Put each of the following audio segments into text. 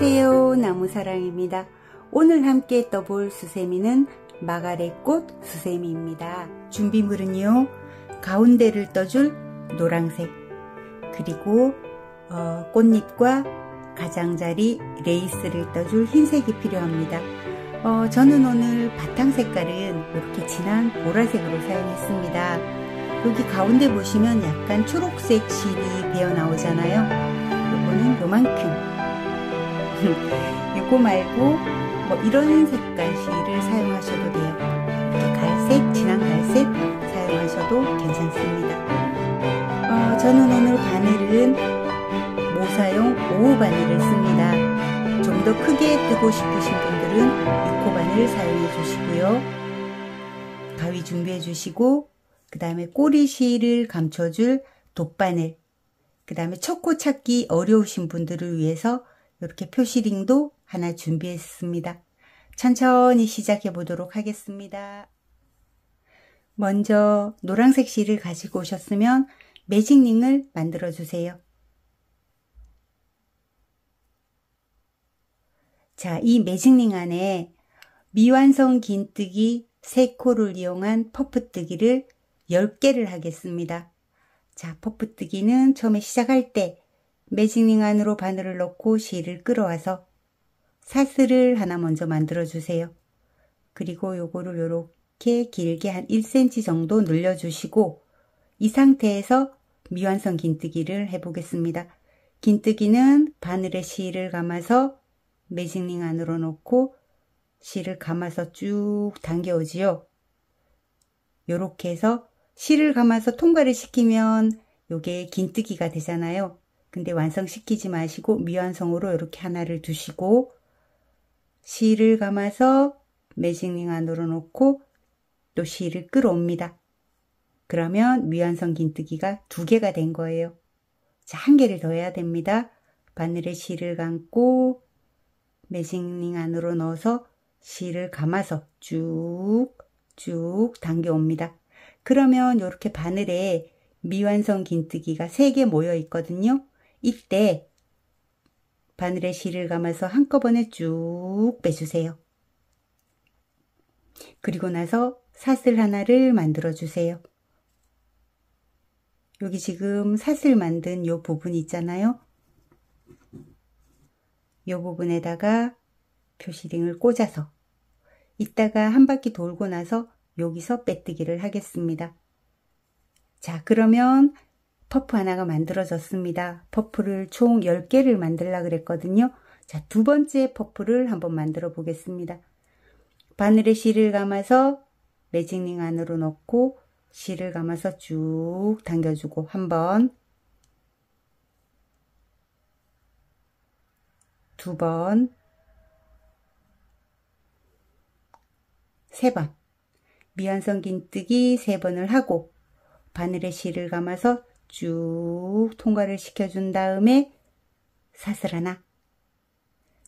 안녕하세요, 나무사랑입니다. 오늘 함께 떠볼 수세미는 마가렛꽃 수세미입니다. 준비물은요, 가운데를 떠줄 노란색, 그리고 꽃잎과 가장자리 레이스를 떠줄 흰색이 필요합니다. 저는 오늘 바탕 색깔은 이렇게 진한 보라색으로 사용했습니다. 여기 가운데 보시면 약간 초록색 실이 배어 나오잖아요. 요거는 요만큼. 요거 말고 이런 색깔 실을 사용하셔도 돼요. 이렇게 갈색, 진한 갈색 사용하셔도 괜찮습니다. 저는 오늘 바늘은 모사용 5호 바늘을 씁니다. 좀 더 크게 뜨고 싶으신 분들은 6호 바늘 사용해 주시고요. 가위 준비해 주시고, 그 다음에 꼬리 실을 감춰줄 돗바늘, 그 다음에 첫 코 찾기 어려우신 분들을 위해서 이렇게 표시링도 하나 준비했습니다. 천천히 시작해 보도록 하겠습니다. 먼저 노란색 실을 가지고 오셨으면 매직링을 만들어 주세요. 자, 이 매직링 안에 미완성 긴뜨기 3코를 이용한 퍼프뜨기를 10개를 하겠습니다. 자, 퍼프뜨기는 처음에 시작할 때 매직링 안으로 바늘을 넣고 실을 끌어와서 사슬을 하나 먼저 만들어 주세요. 그리고 요거를 요렇게 길게 한 1cm 정도 늘려 주시고, 이 상태에서 미완성 긴뜨기를 해 보겠습니다. 긴뜨기는 바늘에 실을 감아서 매직링 안으로 넣고 실을 감아서 쭉 당겨 오지요. 요렇게 해서 실을 감아서 통과를 시키면 요게 긴뜨기가 되잖아요. 근데 완성시키지 마시고 미완성으로 이렇게 하나를 두시고, 실을 감아서 매직링 안으로 넣고 또 실을 끌어옵니다. 그러면 미완성 긴뜨기가 2개가 된 거예요. 자, 1개를 더 해야 됩니다. 바늘에 실을 감고 매직링 안으로 넣어서 실을 감아서 쭉쭉 당겨 옵니다. 그러면 이렇게 바늘에 미완성 긴뜨기가 3개 모여 있거든요. 이때 바늘에 실을 감아서 한꺼번에 쭉 빼주세요. 그리고 나서 사슬 하나를 만들어 주세요. 여기 지금 사슬 만든 요 부분 있잖아요. 요 부분에다가 표시링을 꽂아서 이따가 한 바퀴 돌고 나서 여기서 빼뜨기를 하겠습니다. 자, 그러면 퍼프 하나가 만들어졌습니다. 퍼프를 총 10개를 만들려고 그랬거든요. 자, 두 번째 퍼프를 한번 만들어 보겠습니다. 바늘에 실을 감아서 매직링 안으로 넣고 실을 감아서 쭉 당겨주고, 한 번, 2번, 3번, 미완성 긴뜨기 3번을 하고 바늘에 실을 감아서 쭉 통과를 시켜준 다음에 사슬 하나.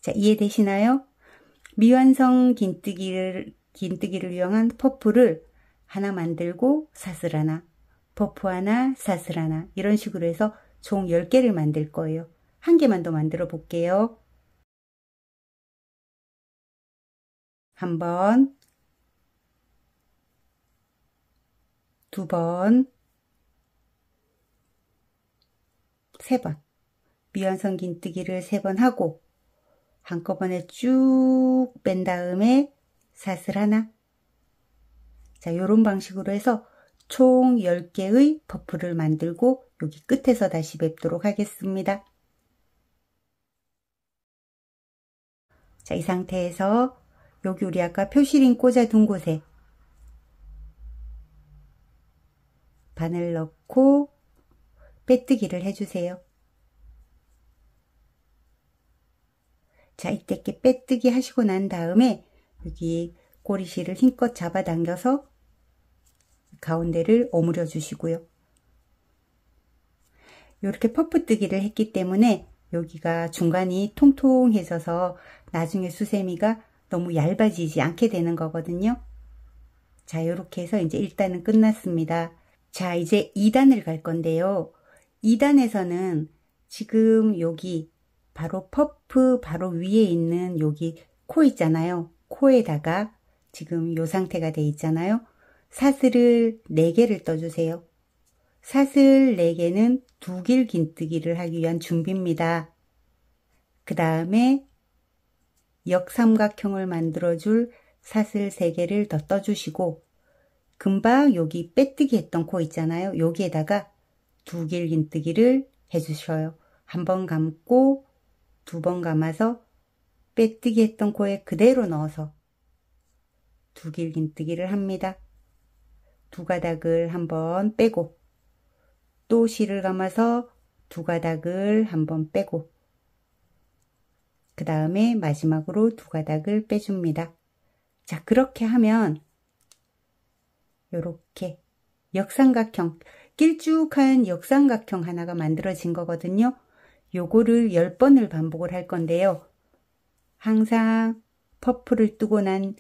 자, 이해되시나요? 미완성 긴뜨기를 이용한 퍼프를 하나 만들고 사슬 하나, 퍼프 하나, 사슬 하나, 이런 식으로 해서 총 10개를 만들 거예요. 1개만 더 만들어 볼게요. 한 번, 2번, 3번. 미완성 긴뜨기를 3번 하고 한꺼번에 쭉 뺀 다음에 사슬 하나. 자, 요런 방식으로 해서 총 10개의 퍼프를 만들고 여기 끝에서 다시 뵙도록 하겠습니다. 자, 이 상태에서 여기 우리 아까 표시링 꽂아 둔 곳에 바늘 넣고 빼뜨기를 해주세요. 자, 이때 빼뜨기 하시고 난 다음에 여기 꼬리실을 힘껏 잡아당겨서 가운데를 오므려 주시고요. 이렇게 퍼프뜨기를 했기 때문에 여기가 중간이 통통해져서 나중에 수세미가 너무 얇아지지 않게 되는 거거든요. 자, 이렇게 해서 이제 1단은 끝났습니다. 자, 이제 2단을 갈 건데요. 2단에서는 지금 여기 바로 퍼프 바로 위에 있는 여기 코 있잖아요. 코에다가 지금 요 상태가 돼 있잖아요. 사슬을 4개를 떠주세요. 사슬 4개는 두길 긴뜨기를 하기 위한 준비입니다. 그 다음에 역삼각형을 만들어줄 사슬 3개를 더 떠주시고 금방 여기 빼뜨기 했던 코 있잖아요. 여기에다가 두길 긴뜨기를 해주셔요. 한 번 감고 2번 감아서 빼뜨기 했던 코에 그대로 넣어서 두길 긴뜨기를 합니다. 2가닥을 한번 빼고 또 실을 감아서 2가닥을 한번 빼고 그 다음에 마지막으로 2가닥을 빼줍니다. 자, 그렇게 하면 요렇게 역삼각형, 길쭉한 역삼각형 하나가 만들어진 거거든요. 요거를 10번을 반복을 할 건데요. 항상 퍼프를 뜨고 난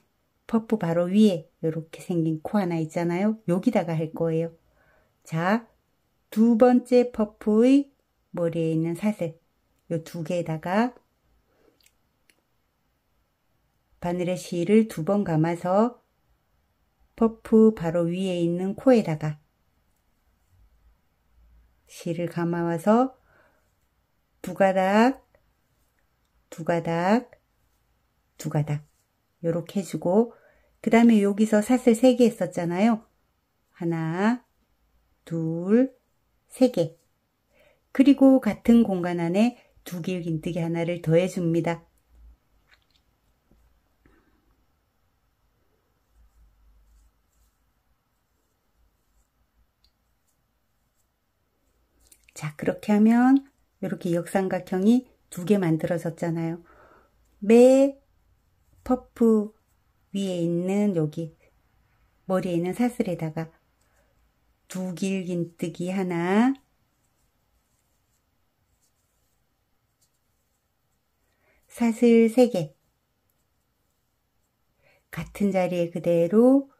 퍼프 바로 위에 요렇게 생긴 코 하나 있잖아요. 여기다가 할 거예요. 자, 2번째 퍼프의 머리에 있는 사슬 요 2개에다가 바늘에 실을 2번 감아서 퍼프 바로 위에 있는 코에다가 실을 감아와서 2가닥, 2가닥, 2가닥 요렇게 해주고 그 다음에 여기서 사슬 3개 했었잖아요. 하나, 둘, 3개. 그리고 같은 공간 안에 두길 긴뜨기 하나를 더 해줍니다. 자, 그렇게 하면 이렇게 역삼각형이 2개 만들어졌잖아요. 매 퍼프 위에 있는 여기 머리에 있는 사슬에다가 두길 긴뜨기 하나, 사슬 3개, 같은 자리에 그대로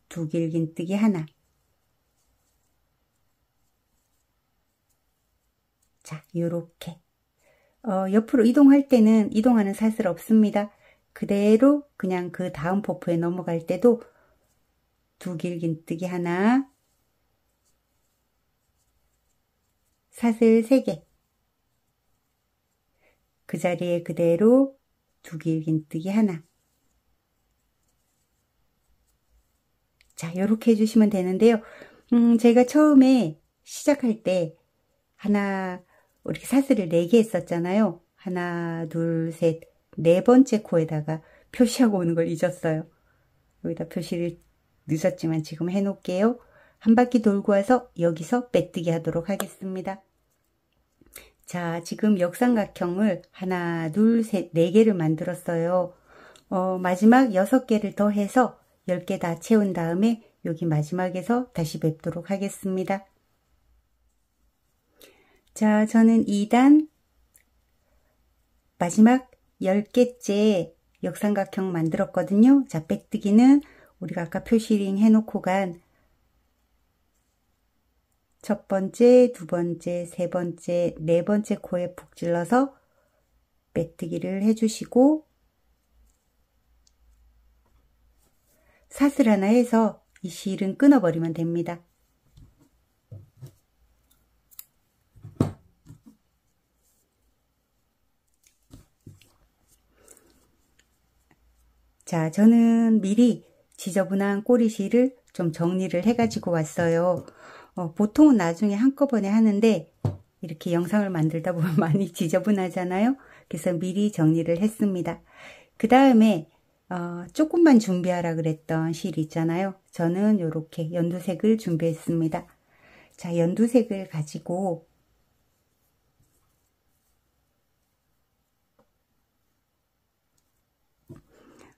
두길 긴뜨기 하나. 자, 요렇게 옆으로 이동할 때는 이동하는 사슬 없습니다. 그대로 그냥 그 다음 퍼프에 넘어갈 때도 두길 긴뜨기 하나, 사슬 3개, 그 자리에 그대로 두길 긴뜨기 하나. 자, 요렇게 해주시면 되는데요. 제가 처음에 시작할 때 이렇게 사슬을 4개 했었잖아요. 하나, 둘, 셋, 4번째 코에다가 표시하고 오는 걸 잊었어요. 여기다 표시를 늦었지만 지금 해놓을게요. 한 바퀴 돌고 와서 여기서 빼뜨기 하도록 하겠습니다. 자, 지금 역삼각형을 하나, 둘, 셋, 4개를 만들었어요. 마지막 6개를 더 해서 10개 다 채운 다음에 여기 마지막에서 다시 뵙도록 하겠습니다. 자, 저는 2단 마지막 10개째 역삼각형 만들었거든요. 자, 빼뜨기는 우리가 아까 표시링 해놓고 간 첫 번째, 2번째, 3번째, 4번째 코에 푹 찔러서 빼뜨기를 해주시고 사슬 하나 해서 이 실은 끊어버리면 됩니다. 자, 저는 미리 지저분한 꼬리실을 좀 정리를 해가지고 왔어요. 보통은 나중에 한꺼번에 하는데 이렇게 영상을 만들다 보면 많이 지저분하잖아요. 그래서 미리 정리를 했습니다. 그 다음에 조금만 준비하라 그랬던 실 있잖아요. 저는 이렇게 연두색을 준비했습니다. 자, 연두색을 가지고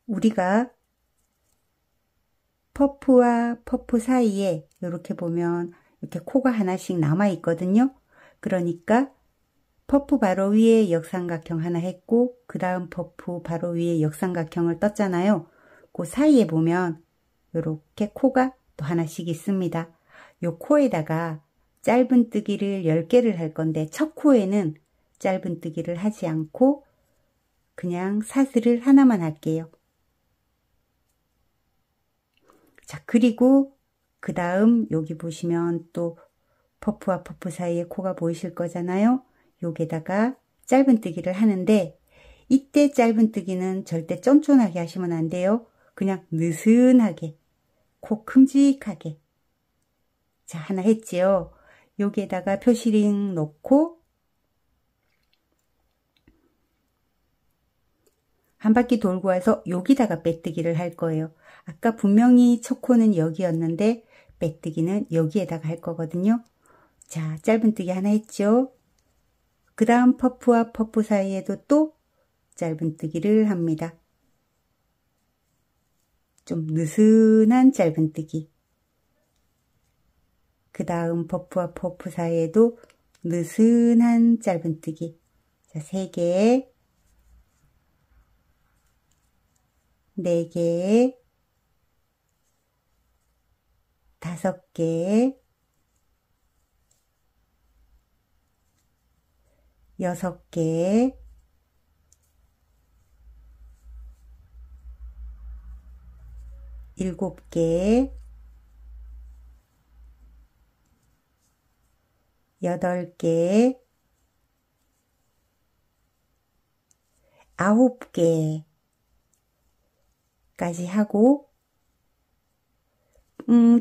우리가 퍼프와 퍼프 사이에 이렇게 보면 이렇게 코가 하나씩 남아 있거든요. 그러니까 퍼프 바로 위에 역삼각형 하나 했고 그 다음 퍼프 바로 위에 역삼각형을 떴잖아요. 그 사이에 보면 이렇게 코가 또 하나씩 있습니다. 요 코에다가 짧은 뜨기를 10개를 할 건데 첫 코에는 짧은뜨기를 하지 않고 그냥 사슬을 하나만 할게요. 자, 그리고 그 다음 여기 보시면 또 퍼프와 퍼프 사이에 코가 보이실 거잖아요. 여기에다가 짧은뜨기를 하는데 이때 짧은뜨기는 절대 쫀쫀하게 하시면 안 돼요. 그냥 느슨하게, 코 큼직하게. 자, 하나 했지요. 여기에다가 표시링 놓고 한 바퀴 돌고 와서 여기다가 빼뜨기를 할 거예요. 아까 분명히 첫 코는 여기였는데 빼뜨기는 여기에다가 할 거거든요. 자, 짧은뜨기 하나 했죠. 그 다음 퍼프와 퍼프 사이에도 또 짧은뜨기를 합니다. 좀 느슨한 짧은뜨기. 그 다음 퍼프와 퍼프 사이에도 느슨한 짧은뜨기. 자, 3개, 4개, 5개, 6개, 7개, 8개, 9개까지 하고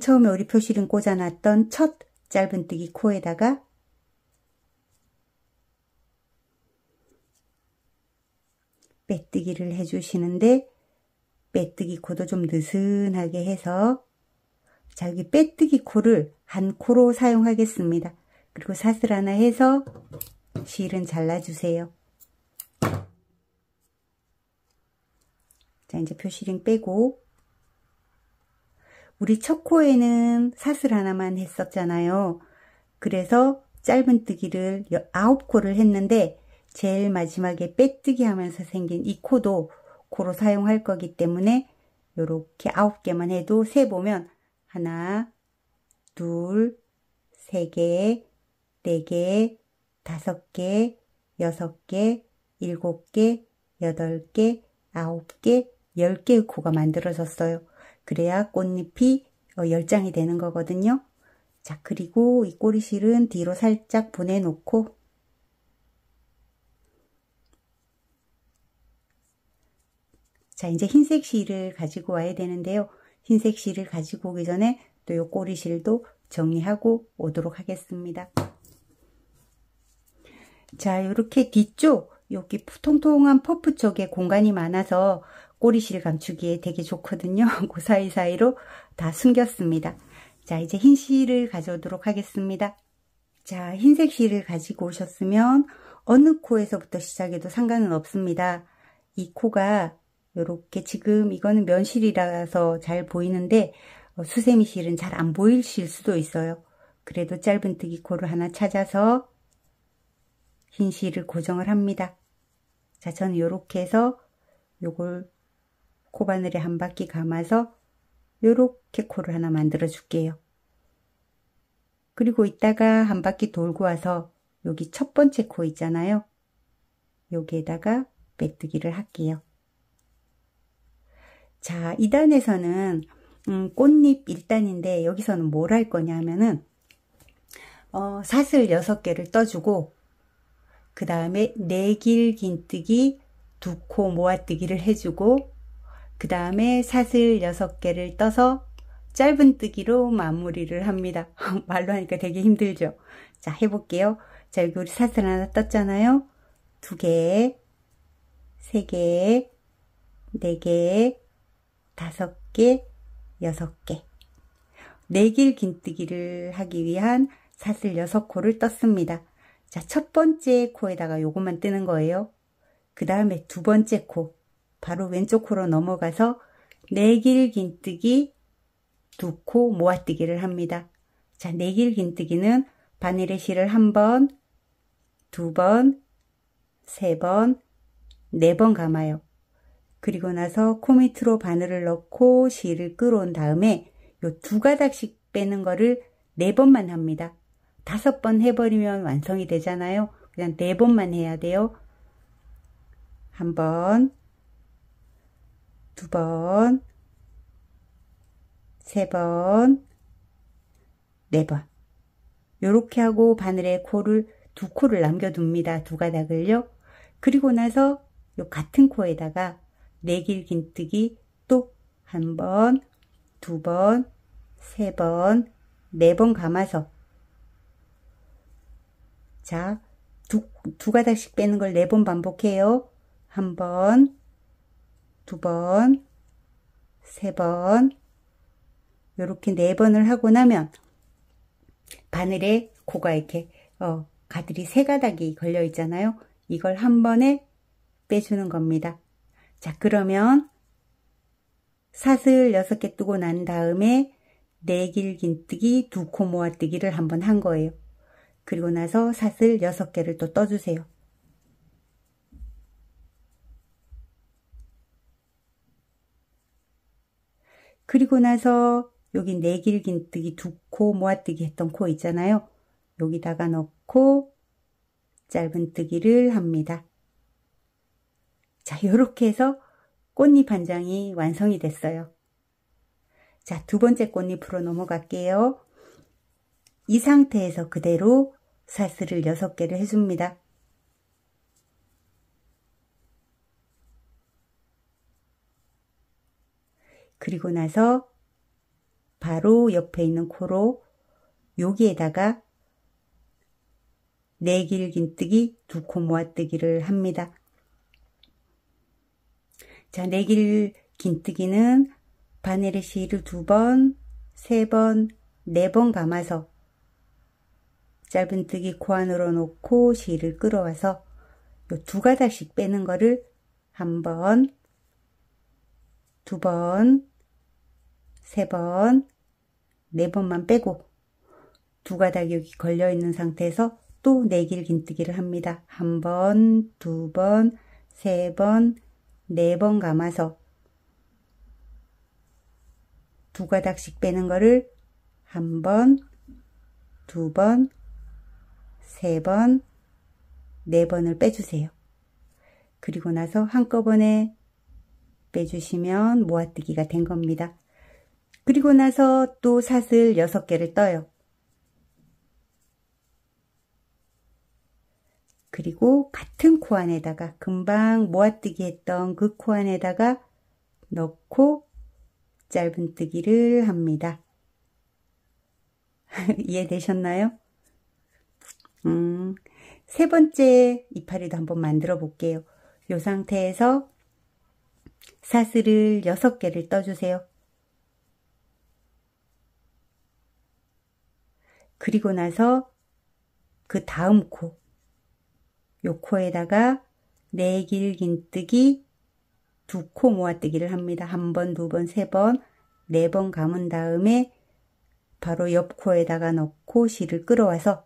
처음에 우리 표시링 꽂아놨던 첫 짧은뜨기 코에다가 빼뜨기를 해주시는데 빼뜨기 코도 좀 느슨하게 해서 자, 여기 빼뜨기 코를 한 코로 사용하겠습니다. 그리고 사슬 하나 해서 실은 잘라주세요. 자, 이제 표시링 빼고 우리 첫 코에는 사슬 하나만 했었잖아요. 그래서 짧은뜨기를 9코를 했는데 제일 마지막에 빼뜨기 하면서 생긴 이 코도 코로 사용할 거기 때문에 요렇게 9개만 해도 세보면 하나, 둘, 3개, 4개, 5개, 6개, 7개, 8개, 9개, 10개의 코가 만들어졌어요. 그래야 꽃잎이 10장이 되는 거거든요. 자, 그리고 이 꼬리실은 뒤로 살짝 보내놓고 자, 이제 흰색 실을 가지고 와야 되는데요. 흰색 실을 가지고 오기 전에 또 이 꼬리실도 정리하고 오도록 하겠습니다. 자, 이렇게 뒤쪽 여기 통통한 퍼프 쪽에 공간이 많아서 꼬리실 감추기에 되게 좋거든요. 그 사이사이로 다 숨겼습니다. 자, 이제 흰 실을 가져오도록 하겠습니다. 자, 흰색 실을 가지고 오셨으면 어느 코에서부터 시작해도 상관은 없습니다. 이 코가 요렇게 지금 이거는 면실이라서 잘 보이는데 수세미 실은 잘 안 보이실 수도 있어요. 그래도 짧은뜨기 코를 하나 찾아서 흰 실을 고정을 합니다. 자, 저는 요렇게 해서 요걸 코바늘에 한 바퀴 감아서 요렇게 코를 하나 만들어 줄게요. 그리고 이따가 한 바퀴 돌고 와서 여기 첫 번째 코 있잖아요. 여기에다가 빼뜨기를 할게요. 자, 2단에서는 꽃잎 1단인데 여기서는 뭘 할 거냐 하면은 사슬 6개를 떠주고 그 다음에 내길 긴뜨기 2코 모아뜨기를 해주고 그 다음에 사슬 6개를 떠서 짧은뜨기로 마무리를 합니다. 말로 하니까 되게 힘들죠. 자, 해볼게요. 자, 여기 우리 사슬 하나 떴잖아요. 2개, 3개, 4개, 5개, 6개. 내길 긴뜨기를 하기 위한 사슬 6코를 떴습니다. 자, 첫 번째 코에다가 요것만 뜨는 거예요. 그 다음에 두 번째 코, 바로 왼쪽 코로 넘어가서 내길 긴뜨기 2코 모아뜨기를 합니다. 자, 내길 긴뜨기는 바늘에 실을 1번, 2번, 3번, 4번 감아요. 그리고 나서 코 밑으로 바늘을 넣고 실을 끌어온 다음에 요 2가닥씩 빼는 거를 4번만 합니다. 5번 해버리면 완성이 되잖아요. 그냥 4번만 해야 돼요. 1번, 2번, 3번, 4번. 요렇게 하고 바늘에 코를 2코를 남겨둡니다. 2가닥을요. 그리고 나서 요 같은 코에다가 내길 긴뜨기 또 1번, 2번, 3번, 4번 감아서 자, 두 가닥씩 빼는 걸 4번 반복해요. 1번, 2번, 3번 요렇게 4번을 하고 나면 바늘에 코가 이렇게 가들이 3가닥이 걸려 있잖아요. 이걸 한 번에 빼주는 겁니다. 자, 그러면 사슬 6개 뜨고 난 다음에 내길 긴뜨기 2코 모아뜨기를 한번 한 거예요. 그리고 나서 사슬 6개를 또 떠주세요. 그리고 나서 여기 내길 긴뜨기 2코 모아뜨기 했던 코 있잖아요. 여기다가 넣고 짧은뜨기를 합니다. 자, 요렇게 해서 꽃잎 한 장이 완성이 됐어요. 자, 2번째 꽃잎으로 넘어갈게요. 이 상태에서 그대로 사슬을 6개를 해줍니다. 그리고 나서 바로 옆에 있는 코로 여기에다가 내길 긴뜨기 2코 모아뜨기를 합니다. 자, 내길 긴뜨기는 바늘에 실을 2번, 3번, 4번 감아서 짧은뜨기 코 안으로 놓고 실을 끌어와서 요 2가닥씩 빼는 거를 1번, 2번, 3번, 4번만 빼고 2가닥이 여기 걸려 있는 상태에서 또 내길 긴뜨기를 합니다. 1번, 2번, 3번, 4번 감아서 2가닥씩 빼는 거를 1번, 2번, 3번, 4번을 빼주세요. 그리고 나서 한꺼번에 빼주시면 모아뜨기가 된 겁니다. 그리고 나서 또 사슬 6개를 떠요. 그리고 같은 코 안에다가 금방 모아뜨기 했던 그 코 안에다가 넣고 짧은뜨기를 합니다. 이해되셨나요? 3번째 이파리도 한번 만들어 볼게요. 이 상태에서 사슬을 6개를 떠주세요. 그리고 나서 그 다음 코, 요 코에다가 내길 긴뜨기 2코 모아뜨기를 합니다. 1번, 2번, 3번, 4번 감은 다음에 바로 옆 코에다가 넣고 실을 끌어와서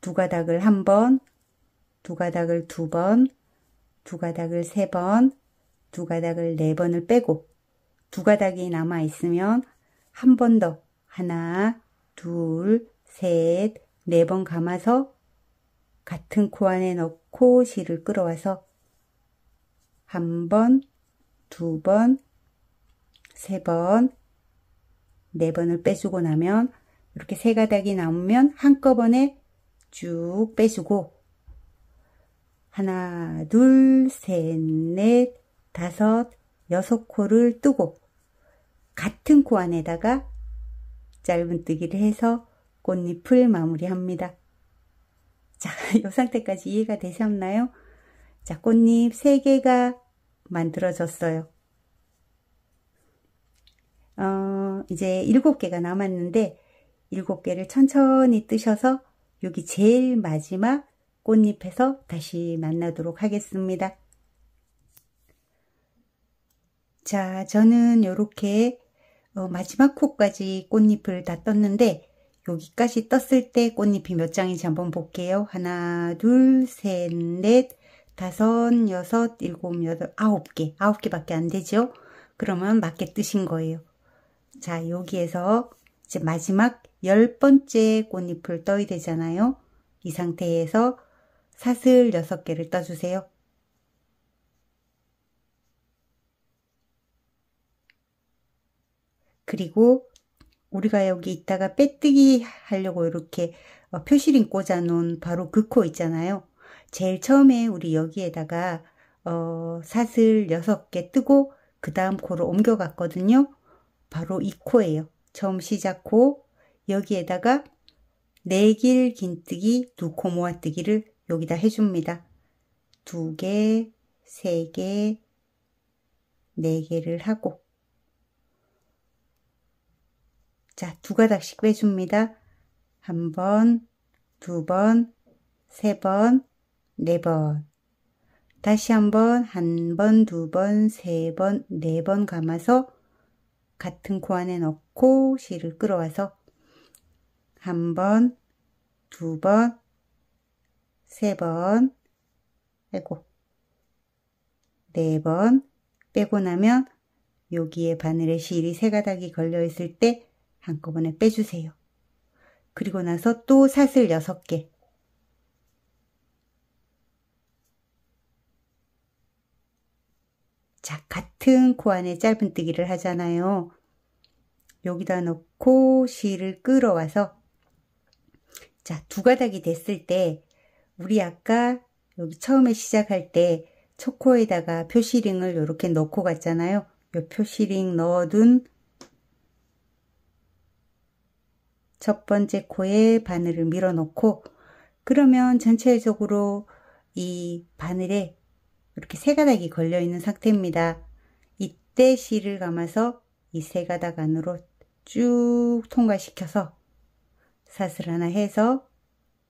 2가닥을 1번, 2가닥을 2번, 2가닥을 3번, 2가닥을 4번을 빼고 2가닥이 남아 있으면 한 번 더 하나, 둘, 셋, 4번 감아서 같은 코 안에 넣고 실을 끌어와서 1번, 2번, 3번, 4번을 빼주고 나면 이렇게 3가닥이 남으면 한꺼번에 쭉 빼주고 하나, 둘, 셋, 넷, 5, 6코를 뜨고 같은 코 안에다가 짧은뜨기를 해서 꽃잎을 마무리합니다. 자, 이 상태까지 이해가 되셨나요? 자, 꽃잎 3개가 만들어졌어요. 이제 7개가 남았는데 7개를 천천히 뜨셔서 여기 제일 마지막 꽃잎에서 다시 만나도록 하겠습니다. 자, 저는 이렇게 마지막 코까지 꽃잎을 다 떴는데 여기까지 떴을 때 꽃잎이 몇 장인지 한번 볼게요. 하나, 둘, 셋, 넷, 5, 6, 7, 8, 9개. 9개밖에 안 되죠? 그러면 맞게 뜨신 거예요. 자, 여기에서 이제 마지막 10번째 꽃잎을 떠야 되잖아요. 이 상태에서 사슬 6개를 떠주세요. 그리고 우리가 여기 있다가 빼뜨기 하려고 이렇게 표시링 꽂아 놓은 바로 그 코 있잖아요. 제일 처음에 우리 여기에다가 사슬 6개 뜨고 그 다음 코를 옮겨 갔거든요. 바로 이 코예요. 처음 시작 코. 여기에다가 4길 긴뜨기 2코 모아뜨기를 여기다 해줍니다. 2개, 3개, 4개를 하고, 자, 2가닥씩 빼줍니다. 1번, 2번, 3번, 4번. 다시 한번 1번, 2번, 3번, 4번 감아서 같은 코 안에 넣고 실을 끌어와서 1번, 2번, 3번, 빼고 4번 빼고 나면 여기에 바늘에 실이 3가닥이 걸려 있을 때 한꺼번에 빼주세요. 그리고 나서 또 사슬 6개. 자, 같은 코 안에 짧은뜨기를 하잖아요. 여기다 넣고 실을 끌어와서, 자, 2가닥이 됐을 때 우리 아까 여기 처음에 시작할 때 첫 코에다가 표시링을 이렇게 넣고 갔잖아요. 요 표시링 넣어둔 첫 번째 코에 바늘을 밀어 넣고, 그러면 전체적으로 이 바늘에 이렇게 3가닥이 걸려 있는 상태입니다. 이때 실을 감아서 이 3가닥 안으로 쭉 통과시켜서 사슬 하나 해서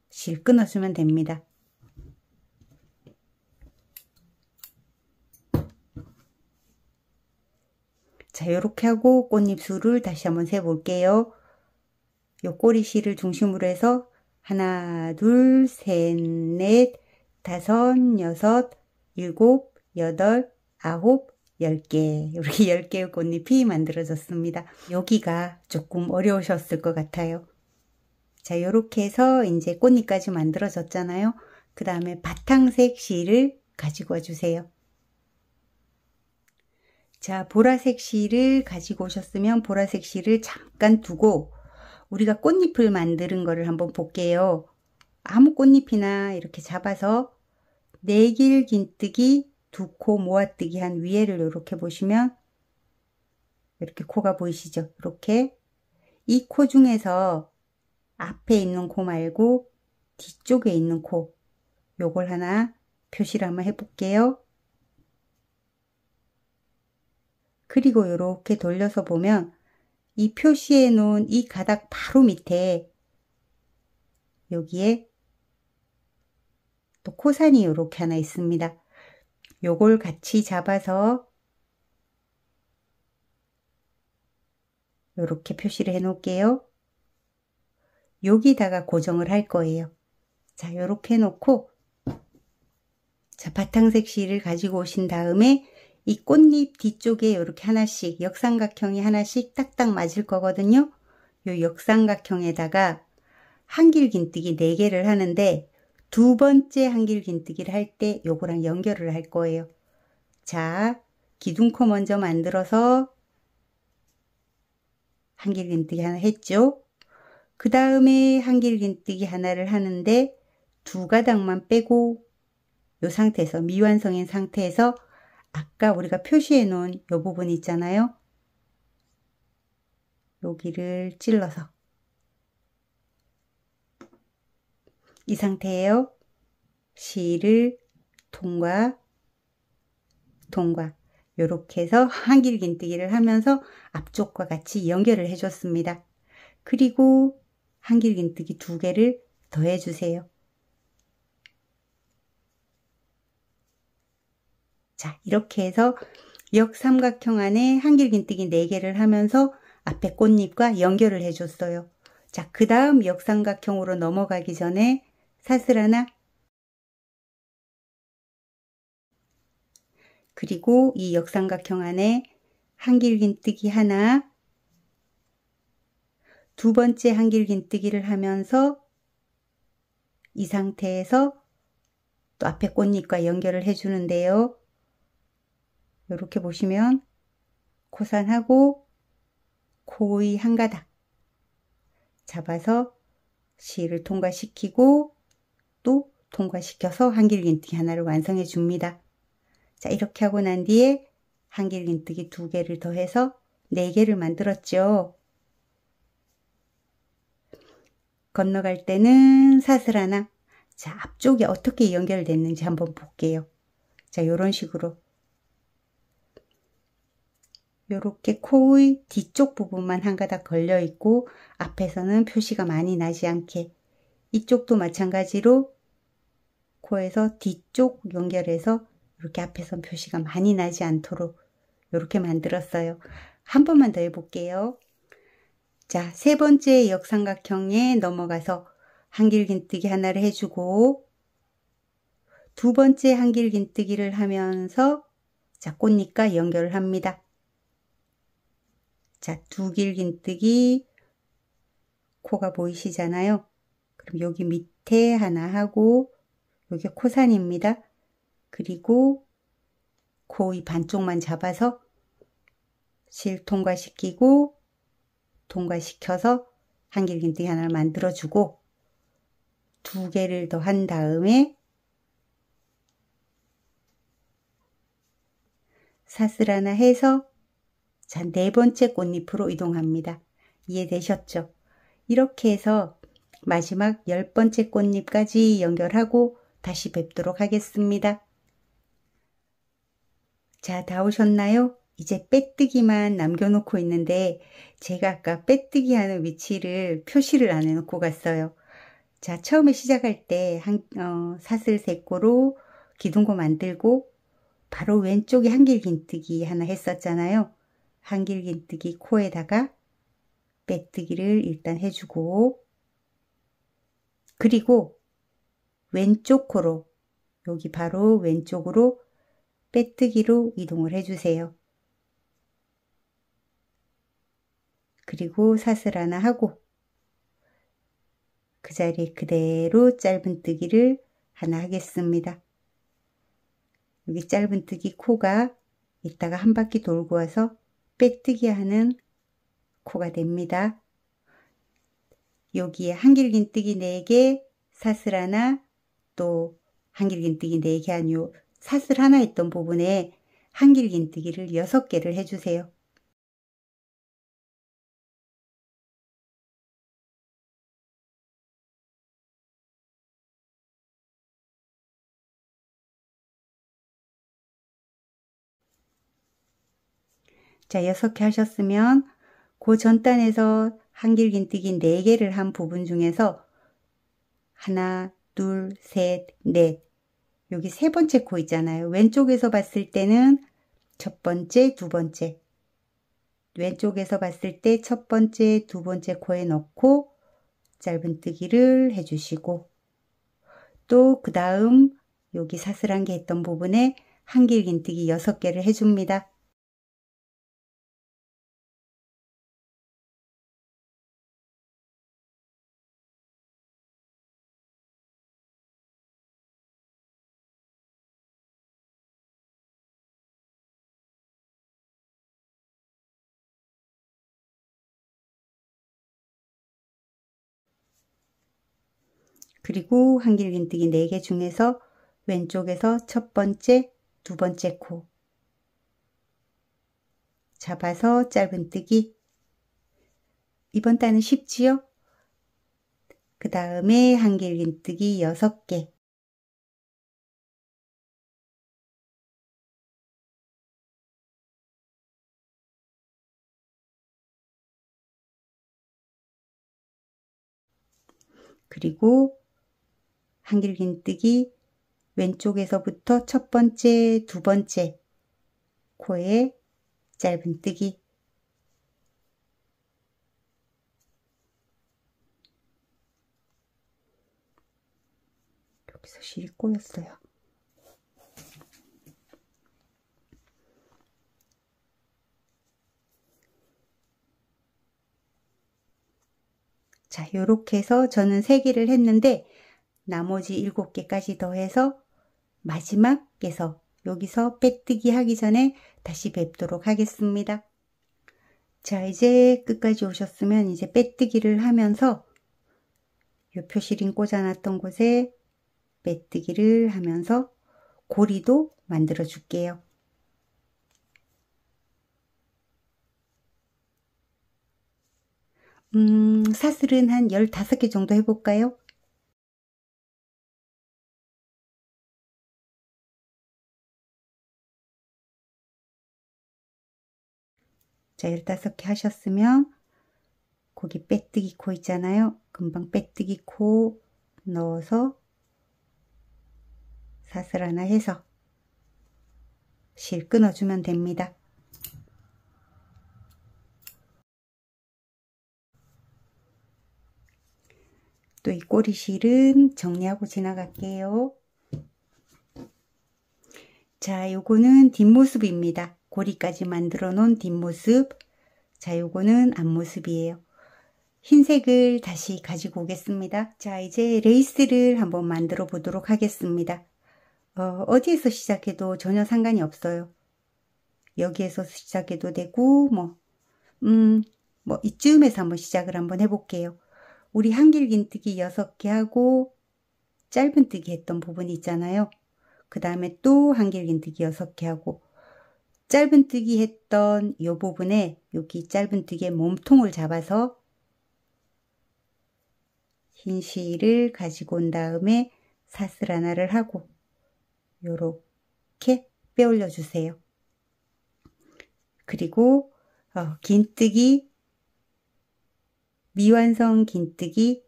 실 끊어주면 됩니다. 자, 요렇게 하고 꽃잎수를 다시 한번 세 볼게요. 요 꼬리실을 중심으로 해서 하나, 둘, 셋, 넷, 다섯, 여섯, 일곱, 여덟, 아홉, 10개. 이렇게 10개의 꽃잎이 만들어졌습니다. 여기가 조금 어려우셨을 것 같아요. 자, 요렇게 해서 이제 꽃잎까지 만들어졌잖아요. 그 다음에 바탕색 실을 가지고 와주세요. 자, 보라색 실을 가지고 오셨으면 보라색 실을 잠깐 두고 우리가 꽃잎을 만드는 거를 한번 볼게요. 아무 꽃잎이나 이렇게 잡아서 4길 긴뜨기 2코 모아뜨기 한 위에를 이렇게 보시면 이렇게 코가 보이시죠? 이렇게 이 코 중에서 앞에 있는 코 말고 뒤쪽에 있는 코, 요걸 하나 표시를 한번 해볼게요. 그리고 이렇게 돌려서 보면 이 표시해 놓은 이 가닥 바로 밑에 여기에 또 코산이 이렇게 하나 있습니다. 요걸 같이 잡아서 이렇게 표시를 해 놓을게요. 여기다가 고정을 할 거예요. 자, 요렇게 해놓고, 자, 바탕색 실을 가지고 오신 다음에 이 꽃잎 뒤쪽에 이렇게 하나씩 역삼각형이 하나씩 딱딱 맞을 거거든요. 요 역삼각형에다가 한길 긴뜨기 4개를 하는데 2번째 한길 긴뜨기를 할 때 요거랑 연결을 할 거예요. 자, 기둥코 먼저 만들어서 한길 긴뜨기 하나 했죠. 그 다음에 한길 긴뜨기 하나를 하는데 2가닥만 빼고 요 상태에서 미완성인 상태에서 아까 우리가 표시해 놓은 요 부분 있잖아요. 여기를 찔러서 이 상태예요. 실을 통과 요렇게 해서 한길 긴뜨기를 하면서 앞쪽과 같이 연결을 해줬습니다. 그리고 한길 긴뜨기 2개를 더 해주세요. 자, 이렇게 해서 역삼각형 안에 한길 긴뜨기 4개를 하면서 앞에 꽃잎과 연결을 해줬어요. 자, 그 다음 역삼각형으로 넘어가기 전에 사슬 하나, 그리고 이 역삼각형 안에 한길 긴뜨기 하나, 2번째 한길 긴뜨기를 하면서 이 상태에서 또 앞에 꽃잎과 연결을 해주는데요. 이렇게 보시면 코산하고 코의 한 가닥 잡아서 실을 통과시키고 또 통과시켜서 한길긴뜨기 하나를 완성해 줍니다. 자, 이렇게 하고 난 뒤에 한길긴뜨기 2개를 더해서 4개를 만들었죠. 건너갈 때는 사슬 하나. 자, 앞쪽에 어떻게 연결됐는지 한번 볼게요. 자, 이런 식으로 요렇게 코의 뒤쪽 부분만 한 가닥 걸려 있고 앞에서는 표시가 많이 나지 않게, 이쪽도 마찬가지로 코에서 뒤쪽 연결해서 이렇게 앞에선 표시가 많이 나지 않도록 이렇게 만들었어요. 한 번만 더 해볼게요. 자, 3번째 역삼각형에 넘어가서 한길긴뜨기 하나를 해주고 2번째 한길긴뜨기를 하면서 자, 꽃잎과 연결을 합니다. 자, 2길긴뜨기, 코가 보이시잖아요. 그럼 여기 밑에 하나 하고 여기 코산입니다. 그리고 코의 반쪽만 잡아서 실 통과시키고 통과시켜서 한길긴뜨기 하나를 만들어주고 2개를 더 한 다음에 사슬 하나 해서 자, 4번째 꽃잎으로 이동합니다. 이해되셨죠? 이렇게 해서 마지막 10번째 꽃잎까지 연결하고 다시 뵙도록 하겠습니다. 자, 다 오셨나요? 이제 빼뜨기만 남겨놓고 있는데 제가 아까 빼뜨기 하는 위치를 표시를 안 해놓고 갔어요. 자, 처음에 시작할 때 사슬 3코로 기둥고 만들고 바로 왼쪽에 한길긴뜨기 하나 했었잖아요. 한길긴뜨기 코에다가 빼뜨기를 일단 해주고 그리고 왼쪽 코로 여기 바로 왼쪽으로 빼뜨기로 이동을 해주세요. 그리고 사슬 하나 하고 그 자리에 그대로 짧은뜨기를 하나 하겠습니다. 여기 짧은뜨기 코가 이따가 한 바퀴 돌고 와서 빼뜨기 하는 코가 됩니다. 여기에 한길긴뜨기 4개, 사슬 하나, 또 한길긴뜨기 4개 한 요 사슬 하나 했던 부분에 한길긴뜨기를 6개를 해주세요. 자, 6개 하셨으면 그 전단에서 한길긴뜨기 4개를 한 부분 중에서 하나, 둘, 셋, 넷, 여기 3번째 코 있잖아요. 왼쪽에서 봤을 때는 첫 번째, 2번째, 왼쪽에서 봤을 때 첫 번째, 2번째 코에 넣고 짧은뜨기를 해주시고 또 그 다음 여기 사슬 한 개 했던 부분에 한길긴뜨기 6개를 해줍니다. 그리고 한길긴뜨기 4개 중에서 왼쪽에서 첫 번째, 2번째 코 잡아서 짧은뜨기. 이번 단은 쉽지요? 그 다음에 한길긴뜨기 6개. 그리고 한길긴뜨기 왼쪽에서부터 첫 번째, 2번째 코에 짧은뜨기. 여기서 실이 꼬였어요. 자, 요렇게 해서 저는 3개를 했는데 나머지 7개까지 더해서 마지막에서 여기서 빼뜨기 하기 전에 다시 뵙도록 하겠습니다. 자, 이제 끝까지 오셨으면 이제 빼뜨기를 하면서 요 표시링 꽂아놨던 곳에 빼뜨기를 하면서 고리도 만들어 줄게요. 사슬은 한 15개 정도 해볼까요? 자, 15개 하셨으면 거기 빼뜨기 코 있잖아요. 금방 빼뜨기 코 넣어서 사슬 하나 해서 실 끊어주면 됩니다. 또 이 꼬리실은 정리하고 지나갈게요. 자, 요거는 뒷모습입니다. 고리까지 만들어 놓은 뒷모습. 자, 요거는 앞모습이에요. 흰색을 다시 가지고 오겠습니다. 자, 이제 레이스를 한번 만들어 보도록 하겠습니다. 어디에서 시작해도 전혀 상관이 없어요. 여기에서 시작해도 되고, 이쯤에서 한번 시작을 한번 해볼게요. 우리 한길긴뜨기 6개 하고 짧은뜨기 했던 부분이 있잖아요. 그 다음에 또 한길긴뜨기 6개 하고 짧은뜨기 했던 이 부분에 여기 짧은뜨기의 몸통을 잡아서 흰 실을 가지고 온 다음에 사슬 하나를 하고 요렇게 빼올려 주세요. 그리고 긴뜨기 미완성 긴뜨기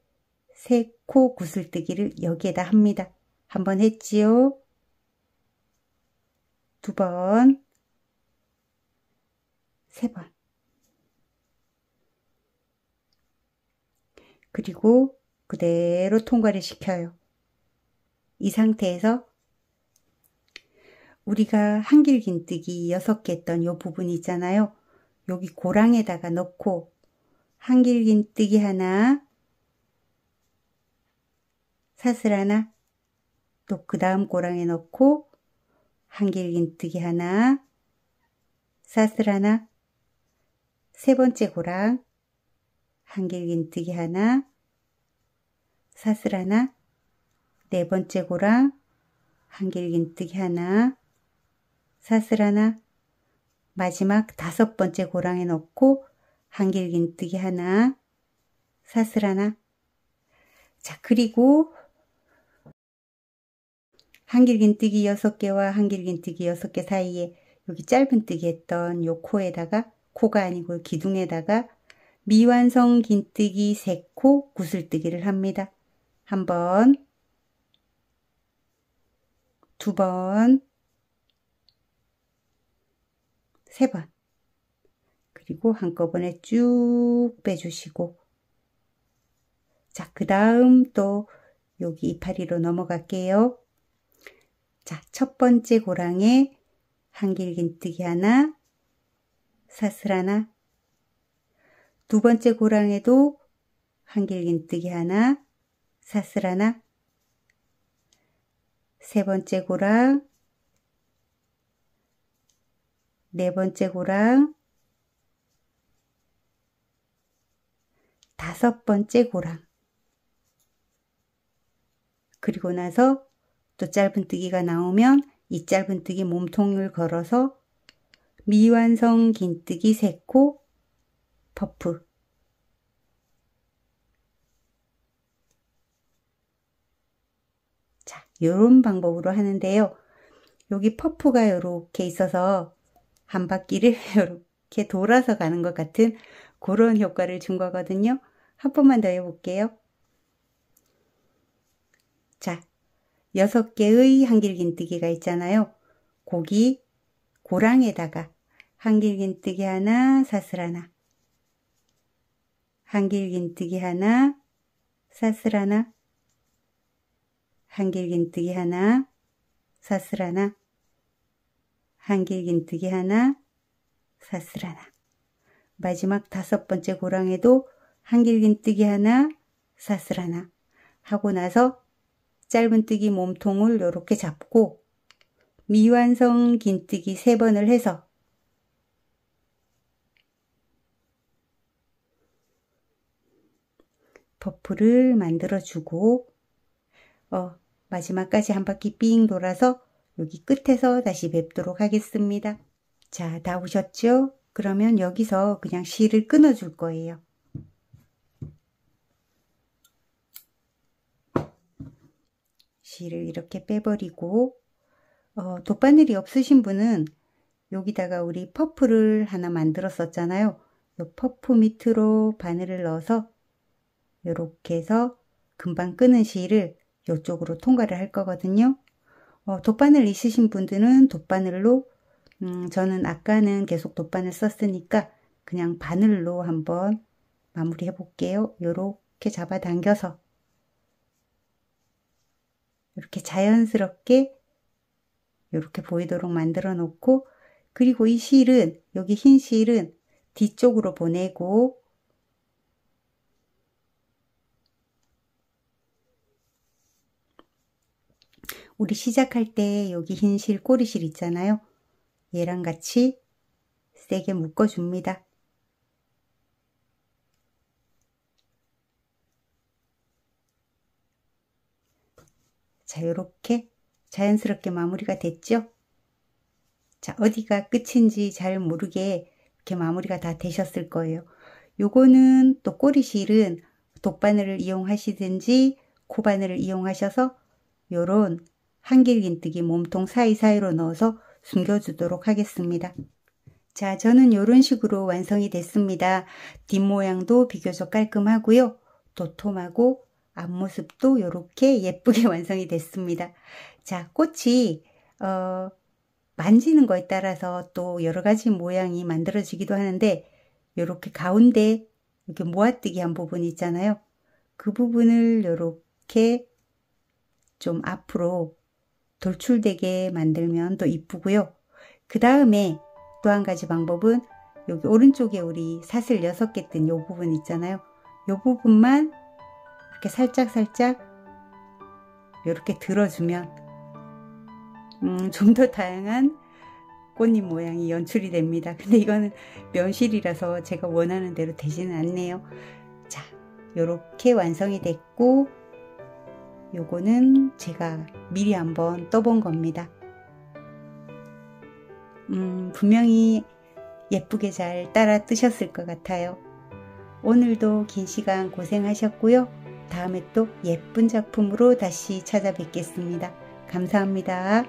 3코 구슬뜨기를 여기에다 합니다. 한 번 했지요. 2번, 3번. 그리고 그대로 통과를 시켜요. 이 상태에서 우리가 한길긴뜨기 6개 했던 이 부분 있잖아요. 여기 고랑에다가 넣고 한길긴뜨기 하나, 사슬 하나, 또 그 다음 고랑에 넣고 한길긴뜨기 하나, 사슬 하나, 3번째 고랑, 한길긴뜨기 하나, 사슬 하나, 4번째 고랑, 한길긴뜨기 하나, 사슬 하나, 마지막 5번째 고랑에 넣고 한길긴뜨기 하나, 사슬 하나. 자, 그리고 한길긴뜨기 6개와 한길긴뜨기 6개 사이에 여기 짧은뜨기 했던 요 코에다가, 코가 아니고 기둥에다가 미완성 긴뜨기 3코 구슬뜨기를 합니다. 1번, 2번, 3번. 그리고 한꺼번에 쭉 빼주시고, 자, 그 다음 또 여기 이파리로 넘어갈게요. 자, 첫 번째 고랑에 한길긴뜨기 하나, 사슬 하나, 2번째 고랑에도 한길긴뜨기 하나, 사슬 하나, 3번째 고랑, 4번째 고랑, 5번째 고랑. 그리고 나서 또 짧은뜨기가 나오면 이 짧은뜨기 몸통을 걸어서 미완성 긴뜨기 3코 퍼프. 자, 요런 방법으로 하는데요. 여기 퍼프가 이렇게 있어서 한 바퀴를 이렇게 돌아서 가는 것 같은 그런 효과를 준 거거든요. 한 번만 더 해볼게요. 자, 6개의 한길긴뜨기가 있잖아요. 거기 고랑에다가 한길긴뜨기 하나, 사슬 하나, 한길긴뜨기 하나, 사슬 하나, 한길긴뜨기 하나, 사슬 하나, 한길긴뜨기 하나, 사슬 하나. 마지막 5번째 고랑에도 한길긴뜨기 하나, 사슬 하나 하고 나서 짧은뜨기 몸통을 이렇게 잡고 미완성 긴뜨기 3번을 해서 퍼프를 만들어 주고 마지막까지 한 바퀴 삥 돌아서 여기 끝에서 다시 뵙도록 하겠습니다. 자, 다 오셨죠? 그러면 여기서 그냥 실을 끊어 줄 거예요. 실을 이렇게 빼버리고 돗바늘이 없으신 분은 여기다가 우리 퍼프를 하나 만들었었잖아요. 이 퍼프 밑으로 바늘을 넣어서 이렇게 해서 금방 끄는 실을 이쪽으로 통과를 할 거거든요. 돗바늘 있으신 분들은 돗바늘로 저는 아까는 계속 돗바늘 썼으니까 그냥 바늘로 한번 마무리 해 볼게요. 이렇게 잡아당겨서 이렇게 자연스럽게 이렇게 보이도록 만들어 놓고, 그리고 이 실은, 여기 흰 실은 뒤쪽으로 보내고 우리 시작할 때 여기 흰 실, 꼬리실 있잖아요. 얘랑 같이 세게 묶어줍니다. 자, 요렇게 자연스럽게 마무리가 됐죠? 자, 어디가 끝인지 잘 모르게 이렇게 마무리가 다 되셨을 거예요. 요거는 또 꼬리실은 돗바늘을 이용하시든지 코바늘을 이용하셔서 요런 한길긴뜨기 몸통 사이사이로 넣어서 숨겨주도록 하겠습니다. 자, 저는 요런 식으로 완성이 됐습니다. 뒷모양도 비교적 깔끔하고요. 도톰하고 앞모습도 이렇게 예쁘게 완성이 됐습니다. 자, 꽃이 만지는 거에 따라서 또 여러 가지 모양이 만들어지기도 하는데, 이렇게 가운데 이렇게 모아뜨기 한 부분 있잖아요. 그 부분을 이렇게 좀 앞으로 돌출되게 만들면 더 이쁘고요. 그 다음에 또 한 가지 방법은 여기 오른쪽에 우리 사슬 6개 뜬 이 부분 있잖아요. 이 부분만 이렇게 살짝 이렇게 들어주면 좀 더 다양한 꽃잎 모양이 연출이 됩니다. 근데 이거는 면실이라서 제가 원하는 대로 되지는 않네요. 자, 이렇게 완성이 됐고, 요거는 제가 미리 한번 떠본 겁니다. 분명히 예쁘게 잘 따라 뜨셨을 것 같아요. 오늘도 긴 시간 고생하셨고요. 다음에 또 예쁜 작품으로 다시 찾아뵙겠습니다. 감사합니다.